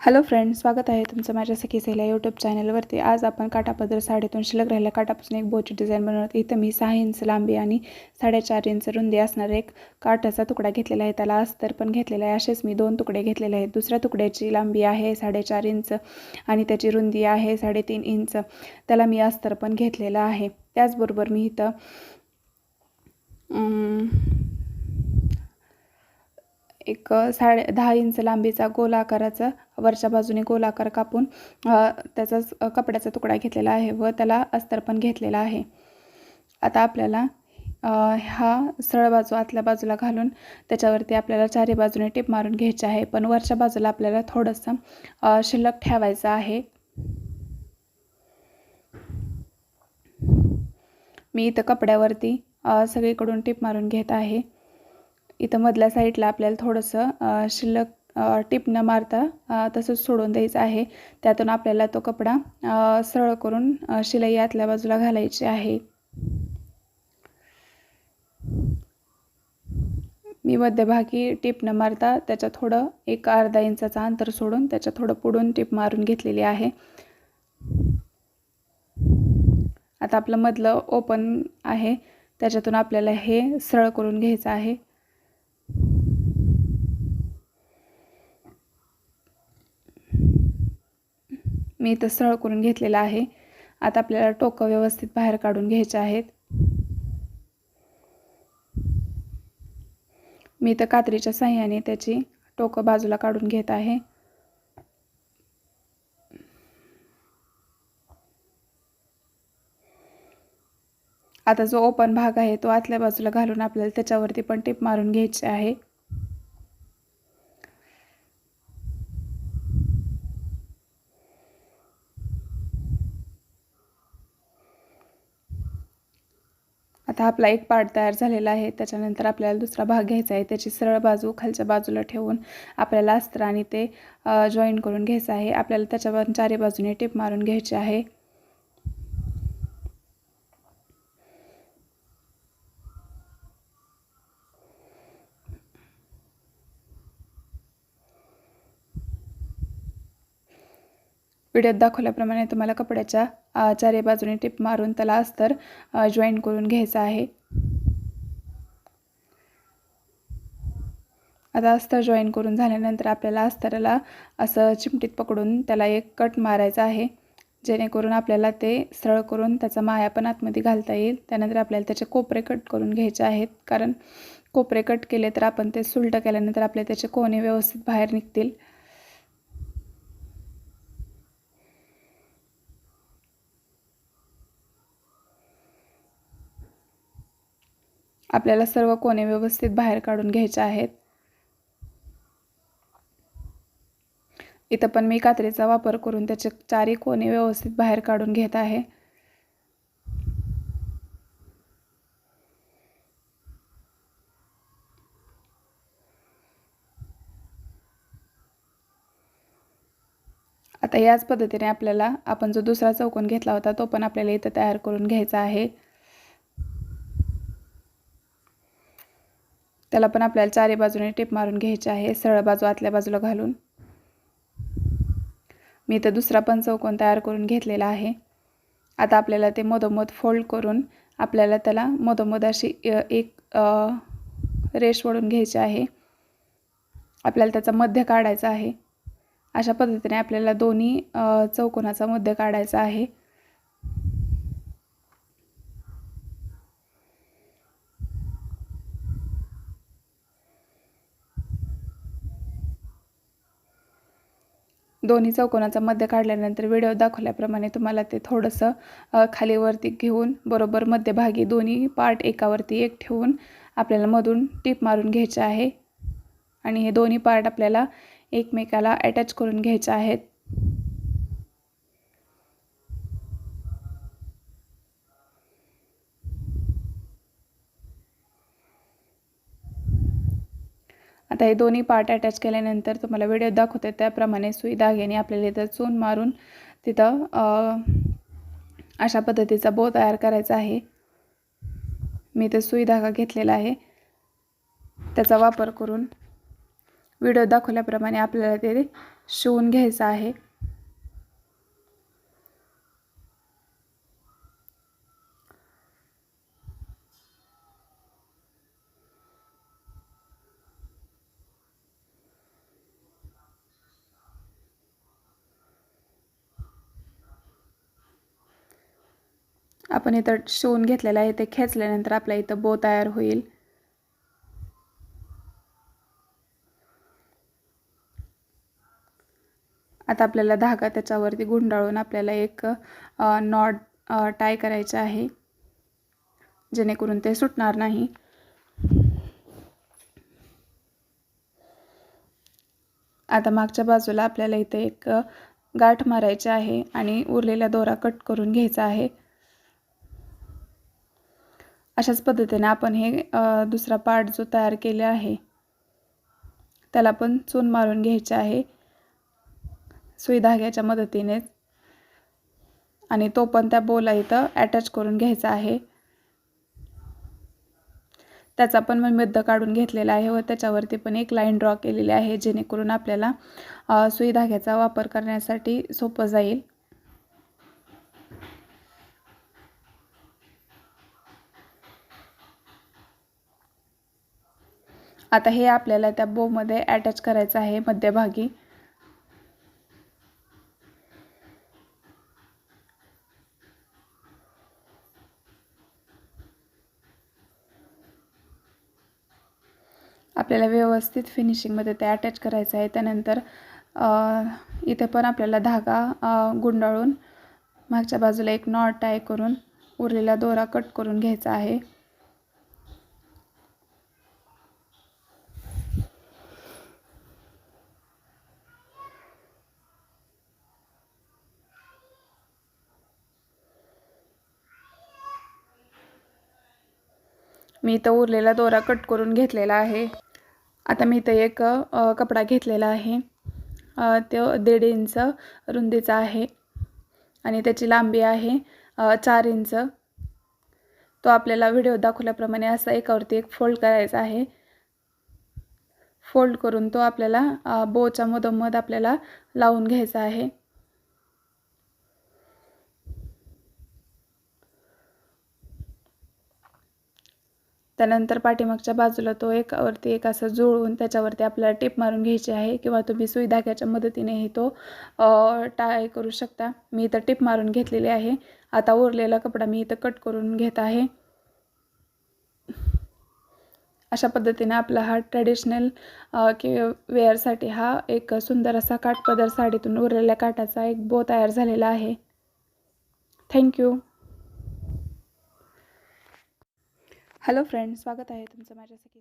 Hello friends, स्वागत आहे तुमचं माझ्या सखी सहेल्या यूट्यूब चॅनलवरती। आज आपण काठापदर साडीतून शिल्लक राहिल्या काठापासून एक बोची डिझाईन बनवत। इथं मी 6 इंच लांबी आणि 4.5 इंच रुंदी असणार एक काठाचा तुकडा घेतलेला आहे। त्याला अस्तर पण घेतलेला आहे। असेच मी 2 तुकडे घेतलेले आहेत। दुसऱ्या तुकड्याची लांबी आहे 4.5 इंच आणि त्याची रुंदी आहे 3.5 इंच। त्याला मी अस्तर पण घेतलेला आहे। त्याचबरोबर मी इथं एक 10.5 इंच लांबीचा गोल आकाराचा वरच्या बाजूने गोल आकार कापून त्याचाच कपड्याचा तुकडा घेतलेला आहे व त्याला अस्तर पण घेतलेला आहे। आता आपल्याला हा सरळ बाजू आतल्या बाजूला घालून त्याच्यावरती आपल्याला चारी बाजूने टिप मारून घ्यायची आहे, पण वरच्या बाजूला आपल्याला थोडंसं शिल्लक ठेवायचं आहे। मी इथं कपड्यावरती सगळीकडून टिप मारून घेत आहे। इथं मधल्या साईडला आपल्याला थोडंसं शिल्लक टिप न मारता तसंच सोडून द्यायचं आहे। त्यातून आपल्याला तो कपडा सरळ करून शिलाई आतल्या बाजूला घालायची आहे। मी मध्यभागी टिप न मारता त्याच्या थोडं एक अर्धा इंचाचा अंतर सोडून त्याच्या थोडं पुढून टिप मारून घेतलेली आहे। आता आपलं मधलं ओपन आहे त्याच्यातून आपल्याला हे सरळ करून घ्यायचं आहे। मी इथं सरळ करून घेतलेला आहे। आता आपल्याला टोकं व्यवस्थित बाहेर काढून घ्यायचे आहेत। मी इथं कात्रीच्या साहाय्याने त्याची टोकं बाजूला काढून घेत आहे। आता जो ओपन भाग आहे तो आतल्या बाजूला घालून आपल्याला त्याच्यावरती पण टिप मारून घ्यायची आहे। आता आपला एक पार्ट तयार झालेला आहे। त्याच्यानंतर आपल्याला दुसरा भाग घ्यायचा आहे। त्याची सरळ बाजू खालच्या बाजूला ठेवून आपल्याला अस्त्राने ते जॉईन करून घ्यायचं आहे। आपल्याला त्याच्यावर चारी बाजूने टिप मारून घ्यायची आहे। व्हिडिओत दाखवल्याप्रमाणे तुम्हाला कपड्याच्या चारी बाजूने टिप मारून त्याला अस्तर जॉईन करून घ्यायचं आहे। आता अस्तर जॉईन करून झाल्यानंतर आपल्याला अस्तराला असं चिमटीत पकडून त्याला एक कट मारायचा आहे, जेणेकरून आपल्याला ते सरळ करून त्याचा माया पण आतमध्ये घालता येईल। त्यानंतर आपल्याला त्याचे कोपरे कट करून घ्यायचे आहेत, कारण कोपरे कट केले तर आपण ते सुलट केल्यानंतर आपले त्याचे कोने व्यवस्थित बाहेर निघतील। आपल्याला सर्व कोने व्यवस्थित बाहेर काढून घ्यायचे आहेत। इथं पण मी कात्रीचा वापर करून त्याचे चारी कोने व्यवस्थित बाहेर काढून घेत आहे। आता याच पद्धतीने आपल्याला आपण जो दुसरा चौकोन घेतला होता तो पण आपल्याला इथं तयार करून घ्यायचा आहे। त्याला पण आपल्याला चारी बाजूने टिप मारून घ्यायची आहे, सरळ बाजू आतल्या बाजूला घालून। मी इथं दुसरा पण चौकोन तयार करून घेतलेला आहे। आता आपल्याला ते मधोमध फोल्ड करून आपल्याला त्याला मधोमध अशी एक रेष ओढून घ्यायची आहे। आपल्याला त्याचा मध्य काढायचा आहे। अशा पद्धतीने आपल्याला दोन्ही चौकोनाचा मध्य काढायचा आहे। दोन्ही चौकोनाचा मध्य काढल्यानंतर व्हिडिओ दाखवल्याप्रमाणे तुम्हाला ते थोडंसं खाली वरती घेऊन बरोबर मध्यभागी दोन्ही पार्ट एकावरती एक ठेवून आपल्याला मधून टिप मारून घ्यायचे आहे आणि हे दोन्ही पार्ट आपल्याला एकमेकाला अटॅच करून घ्यायचे आहेत। आता हे दोन्ही पार्ट अटॅच केल्यानंतर तुम्हाला व्हिडिओ दाखवते त्याप्रमाणे सुई धाग्याने आपल्याला इथं चून मारून तिथं अशा पद्धतीचा बो तयार करायचा आहे। मी इथं सुई धागा घेतलेला आहे, त्याचा वापर करून व्हिडिओ दाखवल्याप्रमाणे आपल्याला ते शिवून घ्यायचा आहे. आपण इथं शिवून घेतलेलं आहे ते खेचल्यानंतर आपल्या इथं बो तयार होईल. आता आपल्याला धागा त्याच्यावरती गुंडाळून आपल्याला एक नॉट टाय करायचं आहे, जेणेकरून ते सुटणार नाही. आता मागच्या बाजूला आपल्याला इथे एक गाठ मारायची आहे आणि उरलेला दोरा कट करून घ्यायचा आहे. अशाच पद्धतीने आपण हे दुसरा पार्ट जो तयार केला आहे त्याला पण चून मारून घ्यायचे आहे सुई धाग्याच्या मदतीने, आणि तो पण त्या बोला इथं अटॅच करून घ्यायचा आहे. त्याचा पण मी मध्य काढून घेतलेला आहे व त्याच्यावरती पण एक लाईन ड्रॉ केलेली आहे, जेणेकरून आपल्याला सुई धाग्याचा वापर करण्यासाठी सोपं जाईल. आता हे आपल्याला त्या बोमध्ये अटॅच करायचं आहे मध्यभागी. आपल्याला व्यवस्थित फिनिशिंगमध्ये ते अटॅच करायचं आहे. त्यानंतर इथे पण आपल्याला धागा गुंडाळून मागच्या बाजूला एक नॉट टाय करून उरलेला दोरा कट करून घ्यायचा आहे. मी इथं उरलेला दोरा कट करून घेतलेला आहे. आता मी इथं एक कपडा घेतलेला आहे, तो 1.5 इंच रुंदीचा आहे आणि त्याची लांबी आहे 4 इंच. तो आपल्याला व्हिडिओ दाखवल्याप्रमाणे असा एकावरती एक फोल्ड करायचा आहे. फोल्ड करून तो आपल्याला बोच्या मधोमध आपल्याला लावून घ्यायचा आहे. त्यानंतर पाठीमागच्या बाजूला तो एकावरती एक असं जुळवून त्याच्यावरती आपल्याला टिप मारून घ्यायची आहे, किंवा तुम्ही सुई धाग्याच्या मदतीनेही तो टाय करू शकता. मी इथं टिप मारून घेतलेली आहे. आता उरलेला कपडा मी इथं कट करून घेत आहे. अशा पद्धतीने आपला हा ट्रेडिशनल वेअरसाठी हा एक सुंदर असा काठपदर साडीतून उरलेल्या काठाचा एक बो तयार झालेला आहे. थँक्यू. हॅलो फ्रेंड्स, स्वागत आहे तुमचं माझ्या सखी